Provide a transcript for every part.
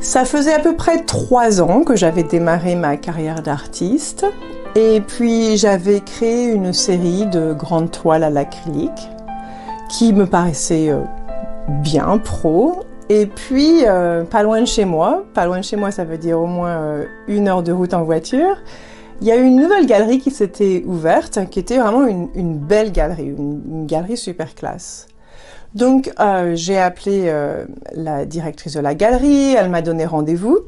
Ça faisait à peu près 3 ans que j'avais démarré ma carrière d'artiste et puis j'avais créé une série de grandes toiles à l'acrylique qui me paraissaient bien pro. Et puis, pas loin de chez moi ça veut dire au moins 1 heure de route en voiture, il y a eu une nouvelle galerie qui s'était ouverte, qui était vraiment une belle galerie, une galerie super classe. Donc j'ai appelé la directrice de la galerie, elle m'a donné rendez-vous.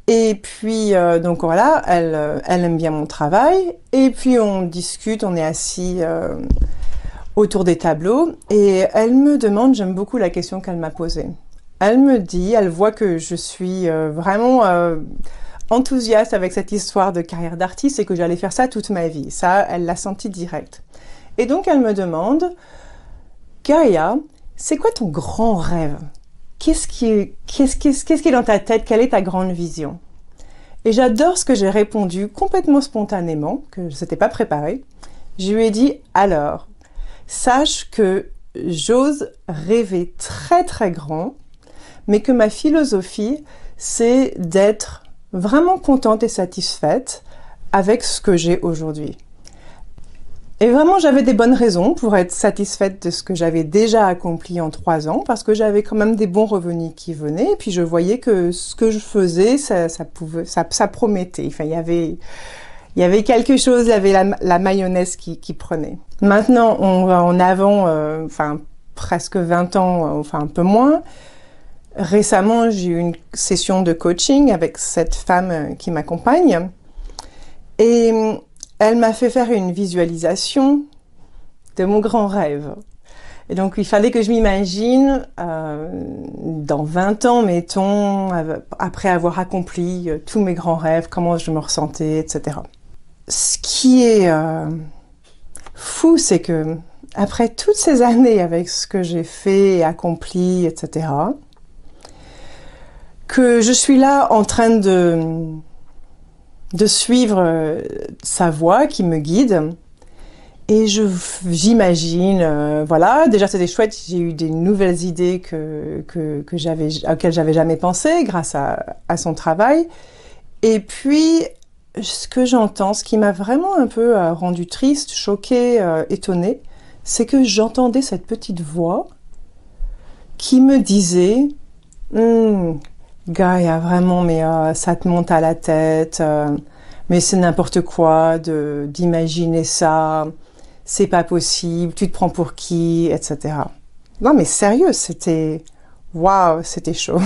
Et puis donc voilà, elle aime bien mon travail. Et puis on discute, on est assis autour des tableaux. Et elle me demande, j'aime beaucoup la question qu'elle m'a posée. Elle me dit, elle voit que je suis vraiment enthousiaste avec cette histoire de carrière d'artiste et que j'allais faire ça toute ma vie. Ça, elle l'a senti direct. Et donc elle me demande, Gaïa, c'est quoi ton grand rêve? Qu'est-ce qui est dans ta tête? Quelle est ta grande vision? Et j'adore ce que j'ai répondu complètement spontanément, que je n'étais pas préparée. Je lui ai dit, alors, sache que j'ose rêver très très grand, mais que ma philosophie, c'est d'être vraiment contente et satisfaite avec ce que j'ai aujourd'hui. Et vraiment, j'avais des bonnes raisons pour être satisfaite de ce que j'avais déjà accompli en 3 ans, parce que j'avais quand même des bons revenus qui venaient, et puis je voyais que ce que je faisais, ça promettait. Enfin, il y avait quelque chose, il y avait la mayonnaise qui prenait. Maintenant, on va en avant, presque 20 ans, enfin un peu moins. Récemment, j'ai eu une session de coaching avec cette femme qui m'accompagne, et elle m'a fait faire une visualisation de mon grand rêve. Et donc, il fallait que je m'imagine dans 20 ans, mettons, après avoir accompli tous mes grands rêves, comment je me ressentais, etc. Ce qui est fou, c'est que après toutes ces années avec ce que j'ai fait et accompli, etc., que je suis là en train de suivre sa voix qui me guide. Et j'imagine, voilà, déjà c'était chouette, j'ai eu des nouvelles idées auxquelles j'avais jamais pensé grâce à son travail. Et puis, ce que j'entends, ce qui m'a vraiment un peu rendue triste, choquée, étonnée, c'est que j'entendais cette petite voix qui me disait Gaïa, vraiment, mais ça te monte à la tête, mais c'est n'importe quoi d'imaginer ça, c'est pas possible, tu te prends pour qui, etc. Non mais sérieux, c'était chaud.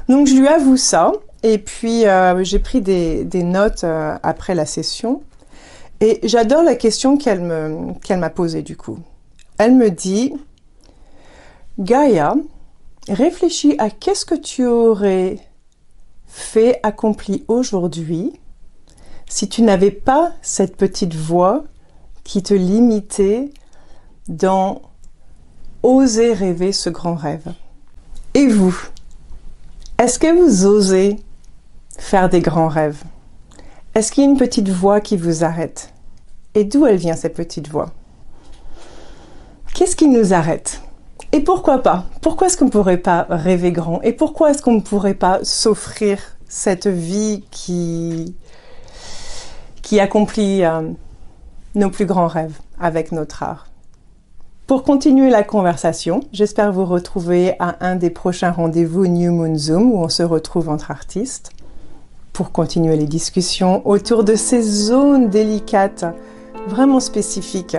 Donc je lui avoue ça, et puis j'ai pris des notes après la session, et j'adore la question qu'elle m'a posée du coup. Elle me dit, Gaïa, réfléchis à qu'est-ce que tu aurais fait, accompli aujourd'hui si tu n'avais pas cette petite voix qui te limitait dans oser rêver ce grand rêve. Et vous, est-ce que vous osez faire des grands rêves? Est-ce qu'il y a une petite voix qui vous arrête? Et d'où elle vient cette petite voix? Qu'est-ce qui nous arrête? Et pourquoi pas? Pourquoi est-ce qu'on ne pourrait pas rêver grand? Et pourquoi est-ce qu'on ne pourrait pas s'offrir cette vie qui accomplit nos plus grands rêves avec notre art? Pour continuer la conversation, j'espère vous retrouver à un des prochains rendez-vous New Moon Zoom où on se retrouve entre artistes pour continuer les discussions autour de ces zones délicates, vraiment spécifiques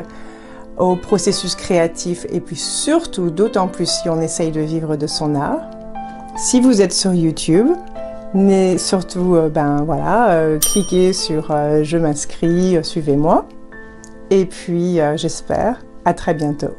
au processus créatif et puis surtout, d'autant plus si on essaye de vivre de son art. Si vous êtes sur YouTube, mais surtout, cliquez sur je m'inscris, suivez-moi. Et puis, j'espère, à très bientôt.